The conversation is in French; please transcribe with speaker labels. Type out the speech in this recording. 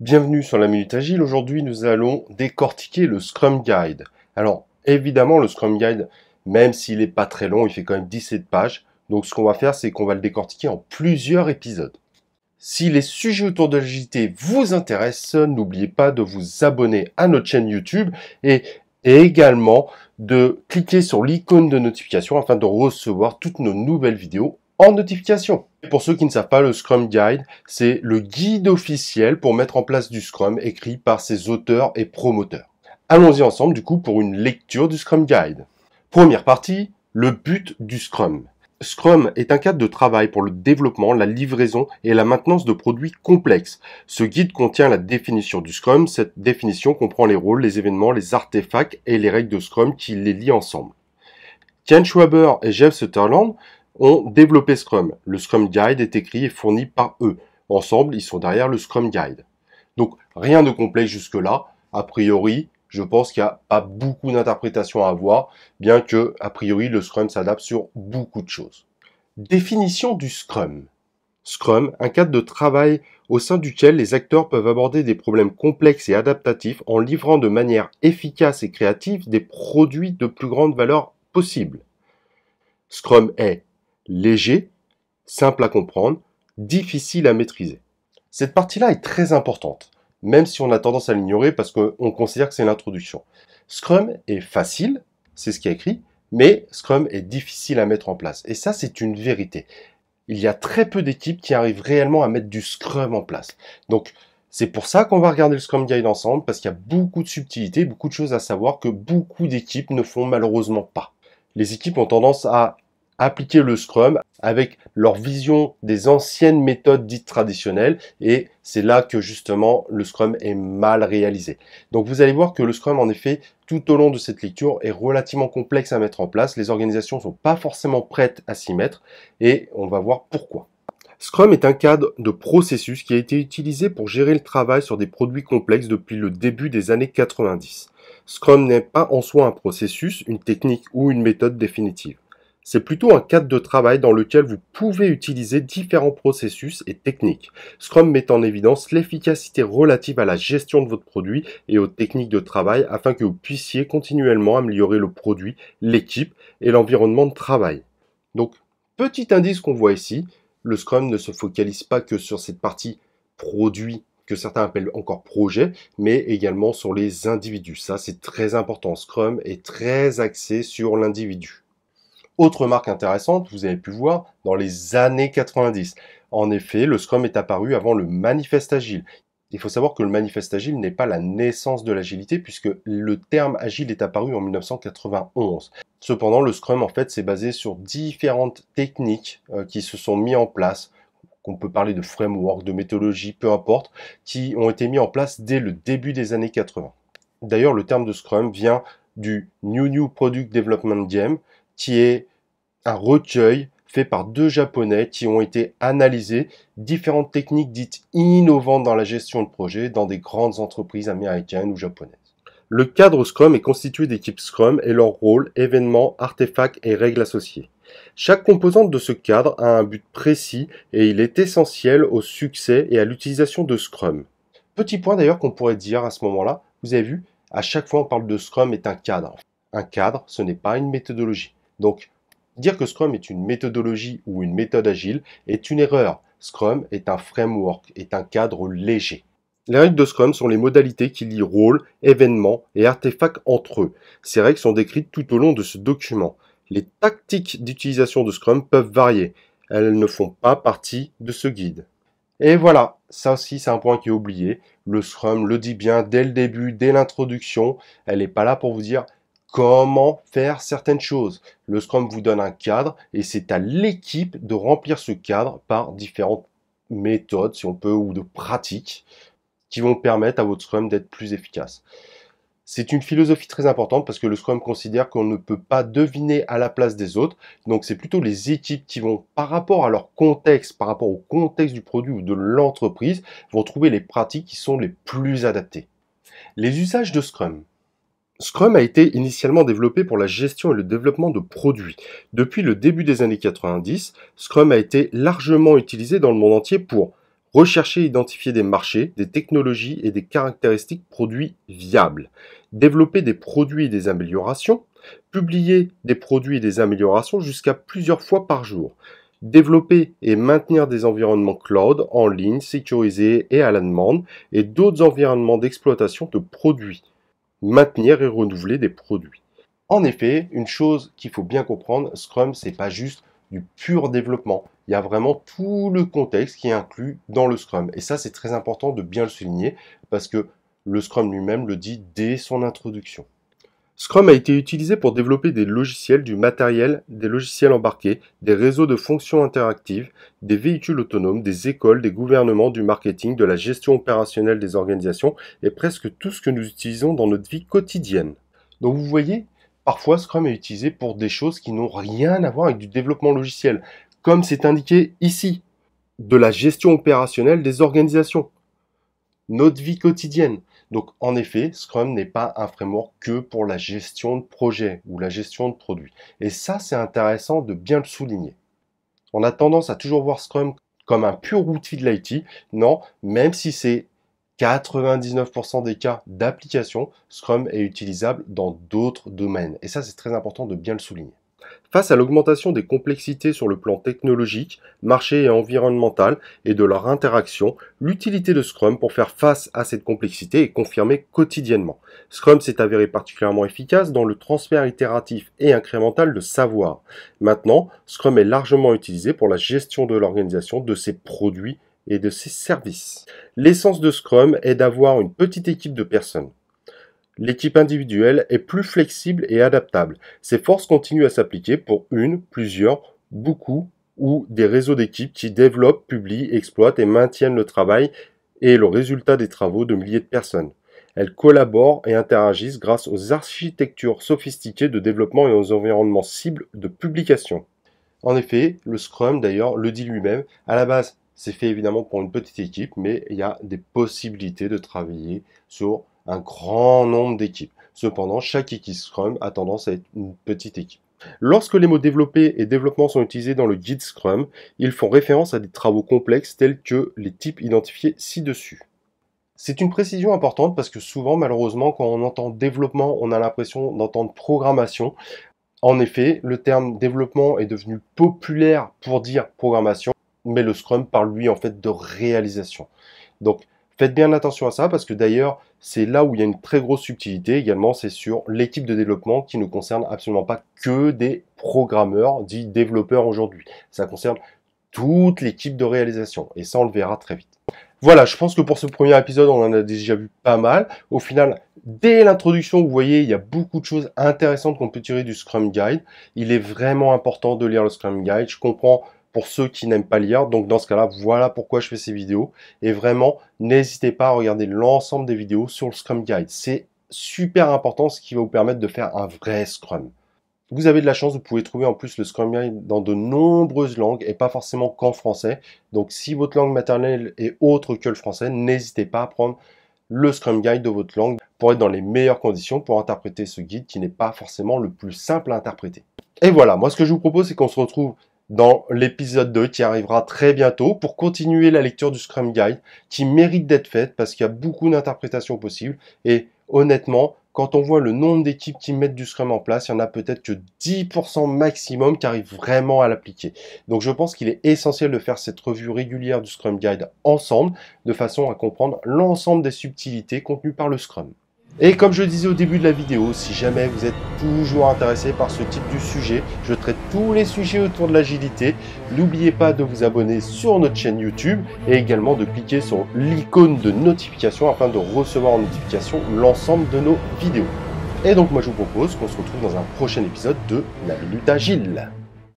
Speaker 1: Bienvenue sur la Minute Agile. Aujourd'hui, nous allons décortiquer le Scrum Guide. Alors, évidemment, le Scrum Guide, même s'il n'est pas très long, il fait quand même 17 pages. Donc, ce qu'on va faire, c'est qu'on va le décortiquer en plusieurs épisodes. Si les sujets autour de l'agilité vous intéressent, n'oubliez pas de vous abonner à notre chaîne YouTube et également de cliquer sur l'icône de notification afin de recevoir toutes nos nouvelles vidéos en notification. Pour ceux qui ne savent pas, le Scrum Guide, c'est le guide officiel pour mettre en place du Scrum écrit par ses auteurs et promoteurs. Allons-y ensemble du coup pour une lecture du Scrum Guide. Première partie, le but du Scrum. Scrum est un cadre de travail pour le développement, la livraison et la maintenance de produits complexes. Ce guide contient la définition du Scrum. Cette définition comprend les rôles, les événements, les artefacts et les règles de Scrum qui les lient ensemble. Ken Schwaber et Jeff Sutherland ont développé Scrum. Le Scrum Guide est écrit et fourni par eux. Ensemble, ils sont derrière le Scrum Guide. Donc, rien de complexe jusque-là. A priori, je pense qu'il n'y a pas beaucoup d'interprétations à avoir, bien que, a priori, le Scrum s'adapte sur beaucoup de choses. Définition du Scrum. Scrum, un cadre de travail au sein duquel les acteurs peuvent aborder des problèmes complexes et adaptatifs en livrant de manière efficace et créative des produits de plus grande valeur possible. Scrum est léger, simple à comprendre, difficile à maîtriser. Cette partie-là est très importante, même si on a tendance à l'ignorer parce qu'on considère que c'est l'introduction. Scrum est facile, c'est ce qui est écrit, mais Scrum est difficile à mettre en place. Et ça, c'est une vérité. Il y a très peu d'équipes qui arrivent réellement à mettre du Scrum en place. Donc, c'est pour ça qu'on va regarder le Scrum Guide ensemble, parce qu'il y a beaucoup de subtilités, beaucoup de choses à savoir que beaucoup d'équipes ne font malheureusement pas. Les équipes ont tendance à appliquer le Scrum avec leur vision des anciennes méthodes dites traditionnelles et c'est là que justement le Scrum est mal réalisé. Donc vous allez voir que le Scrum en effet tout au long de cette lecture est relativement complexe à mettre en place, les organisations ne sont pas forcément prêtes à s'y mettre et on va voir pourquoi. Scrum est un cadre de processus qui a été utilisé pour gérer le travail sur des produits complexes depuis le début des années 90. Scrum n'est pas en soi un processus, une technique ou une méthode définitive. C'est plutôt un cadre de travail dans lequel vous pouvez utiliser différents processus et techniques. Scrum met en évidence l'efficacité relative à la gestion de votre produit et aux techniques de travail afin que vous puissiez continuellement améliorer le produit, l'équipe et l'environnement de travail. Donc, petit indice qu'on voit ici, le Scrum ne se focalise pas que sur cette partie produit que certains appellent encore projet, mais également sur les individus. Ça, c'est très important. Scrum est très axé sur l'individu. Autre marque intéressante, vous avez pu voir, dans les années 90. En effet, le Scrum est apparu avant le Manifeste Agile. Il faut savoir que le Manifeste Agile n'est pas la naissance de l'agilité puisque le terme agile est apparu en 1991. Cependant, le Scrum en fait s'est basé sur différentes techniques qui se sont mises en place. On peut parler de framework, de méthodologie, peu importe, qui ont été mis en place dès le début des années 80. D'ailleurs, le terme de Scrum vient du New Product Development Game, qui est un recueil fait par deux Japonais qui ont été analysés différentes techniques dites innovantes dans la gestion de projet dans des grandes entreprises américaines ou japonaises. Le cadre Scrum est constitué d'équipes Scrum et leurs rôles, événements, artefacts et règles associées. Chaque composante de ce cadre a un but précis et il est essentiel au succès et à l'utilisation de Scrum. Petit point d'ailleurs qu'on pourrait dire à ce moment-là, vous avez vu, à chaque fois on parle de Scrum est un cadre. Un cadre, ce n'est pas une méthodologie. Donc, dire que Scrum est une méthodologie ou une méthode agile est une erreur. Scrum est un framework, est un cadre léger. Les règles de Scrum sont les modalités qui lient rôles, événements et artefacts entre eux. Ces règles sont décrites tout au long de ce document. Les tactiques d'utilisation de Scrum peuvent varier. Elles ne font pas partie de ce guide. Et voilà, ça aussi c'est un point qui est oublié. Le Scrum le dit bien dès le début, dès l'introduction. Elle n'est pas là pour vous dire comment faire certaines choses. Le Scrum vous donne un cadre et c'est à l'équipe de remplir ce cadre par différentes méthodes, si on peut, ou de pratiques qui vont permettre à votre Scrum d'être plus efficace. C'est une philosophie très importante parce que le Scrum considère qu'on ne peut pas deviner à la place des autres. Donc c'est plutôt les équipes qui vont, par rapport à leur contexte, par rapport au contexte du produit ou de l'entreprise, vont trouver les pratiques qui sont les plus adaptées. Les usages de Scrum. Scrum a été initialement développé pour la gestion et le développement de produits. Depuis le début des années 90, Scrum a été largement utilisé dans le monde entier pour Rechercher et identifier des marchés, des technologies et des caractéristiques produits viables. Développer des produits et des améliorations. Publier des produits et des améliorations jusqu'à plusieurs fois par jour. Développer et maintenir des environnements cloud en ligne, sécurisés et à la demande, et d'autres environnements d'exploitation de produits. Maintenir et renouveler des produits. En effet, une chose qu'il faut bien comprendre, Scrum, c'est pas juste du pur développement. Il y a vraiment tout le contexte qui est inclus dans le Scrum. Et ça, c'est très important de bien le souligner parce que le Scrum lui-même le dit dès son introduction. Scrum a été utilisé pour développer des logiciels, du matériel, des logiciels embarqués, des réseaux de fonctions interactives, des véhicules autonomes, des écoles, des gouvernements, du marketing, de la gestion opérationnelle des organisations et presque tout ce que nous utilisons dans notre vie quotidienne. Donc vous voyez, parfois Scrum est utilisé pour des choses qui n'ont rien à voir avec du développement logiciel, comme c'est indiqué ici, de la gestion opérationnelle des organisations, notre vie quotidienne. Donc, en effet, Scrum n'est pas un framework que pour la gestion de projet ou la gestion de produits. Et ça, c'est intéressant de bien le souligner. On a tendance à toujours voir Scrum comme un pur outil de l'IT. Non, même si c'est 99% des cas d'application, Scrum est utilisable dans d'autres domaines. Et ça, c'est très important de bien le souligner. Face à l'augmentation des complexités sur le plan technologique, marché et environnemental et de leur interaction, l'utilité de Scrum pour faire face à cette complexité est confirmée quotidiennement. Scrum s'est avéré particulièrement efficace dans le transfert itératif et incrémental de savoir. Maintenant, Scrum est largement utilisé pour la gestion de l'organisation de ses produits et de ses services. L'essence de Scrum est d'avoir une petite équipe de personnes. L'équipe individuelle est plus flexible et adaptable. Ces forces continuent à s'appliquer pour une, plusieurs, beaucoup ou des réseaux d'équipes qui développent, publient, exploitent et maintiennent le travail et le résultat des travaux de milliers de personnes. Elles collaborent et interagissent grâce aux architectures sophistiquées de développement et aux environnements cibles de publication. En effet, le Scrum d'ailleurs le dit lui-même, à la base c'est fait évidemment pour une petite équipe, mais il y a des possibilités de travailler sur un grand nombre d'équipes. Cependant, chaque équipe Scrum a tendance à être une petite équipe. Lorsque les mots développé et développement sont utilisés dans le guide Scrum, ils font référence à des travaux complexes tels que les types identifiés ci-dessus. C'est une précision importante parce que souvent, malheureusement, quand on entend développement, on a l'impression d'entendre programmation. En effet, le terme développement est devenu populaire pour dire programmation, mais le Scrum parle lui en fait de réalisation. Donc, faites bien attention à ça parce que d'ailleurs, c'est là où il y a une très grosse subtilité également, c'est sur l'équipe de développement qui ne concerne absolument pas que des programmeurs dits développeurs aujourd'hui. Ça concerne toute l'équipe de réalisation et ça on le verra très vite. Voilà, je pense que pour ce premier épisode, on en a déjà vu pas mal. Au final, dès l'introduction, vous voyez, il y a beaucoup de choses intéressantes qu'on peut tirer du Scrum Guide. Il est vraiment important de lire le Scrum Guide. Je comprends pour ceux qui n'aiment pas lire. Donc dans ce cas-là, voilà pourquoi je fais ces vidéos. Et vraiment, n'hésitez pas à regarder l'ensemble des vidéos sur le Scrum Guide. C'est super important, ce qui va vous permettre de faire un vrai Scrum. Vous avez de la chance, vous pouvez trouver en plus le Scrum Guide dans de nombreuses langues et pas forcément qu'en français. Donc si votre langue maternelle est autre que le français, n'hésitez pas à prendre le Scrum Guide de votre langue pour être dans les meilleures conditions pour interpréter ce guide qui n'est pas forcément le plus simple à interpréter. Et voilà, moi ce que je vous propose, c'est qu'on se retrouve dans l'épisode 2 qui arrivera très bientôt pour continuer la lecture du Scrum Guide qui mérite d'être faite parce qu'il y a beaucoup d'interprétations possibles et honnêtement, quand on voit le nombre d'équipes qui mettent du Scrum en place, il y en a peut-être que 10% maximum qui arrivent vraiment à l'appliquer. Donc je pense qu'il est essentiel de faire cette revue régulière du Scrum Guide ensemble, de façon à comprendre l'ensemble des subtilités contenues par le Scrum. Et comme je disais au début de la vidéo, si jamais vous êtes toujours intéressé par ce type de sujet, je traite tous les sujets autour de l'agilité. N'oubliez pas de vous abonner sur notre chaîne YouTube et également de cliquer sur l'icône de notification afin de recevoir en notification l'ensemble de nos vidéos. Et donc moi je vous propose qu'on se retrouve dans un prochain épisode de La Minute Agile.